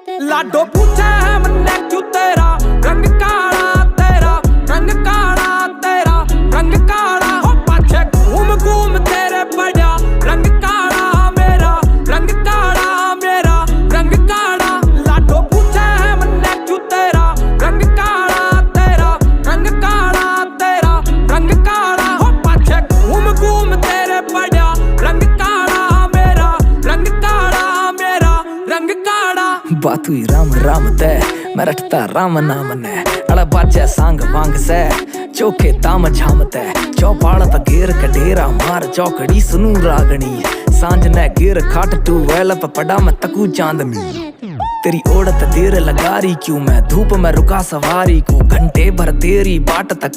लाडो पूछे है मन्ने क्यों तेरा रंग काला, तेरा रंग काला, तेरा रंग काला। हो पाछे घूम घूम तेरे पड़ा रंग काला मेरा, रंग काला मेरा, रंग काला। लाडो पूछे है मन्ने क्यों तेरा रंग काला, तेरा रंग काला, तेरा रंग काला। हो पाछे घूम घूम तेरे पड़ा रंग काला मेरा, रंग काला मेरा, रंग काला। बात हुई राम राम तै मैं रटता राम नाम ने अड़ा बाजा सांग वांग से चौके ताम झाम तै चौपाल त गेर कडेरा मार चौकड़ी सुनू रागणी सांझ ने गिर खाट टू वेल पड़ा मैं तकू चांदनी तेरी ओढ़त देर लगारी क्यों मैं धूप में रुका सवारी को घंटे भर तेरी बाट तक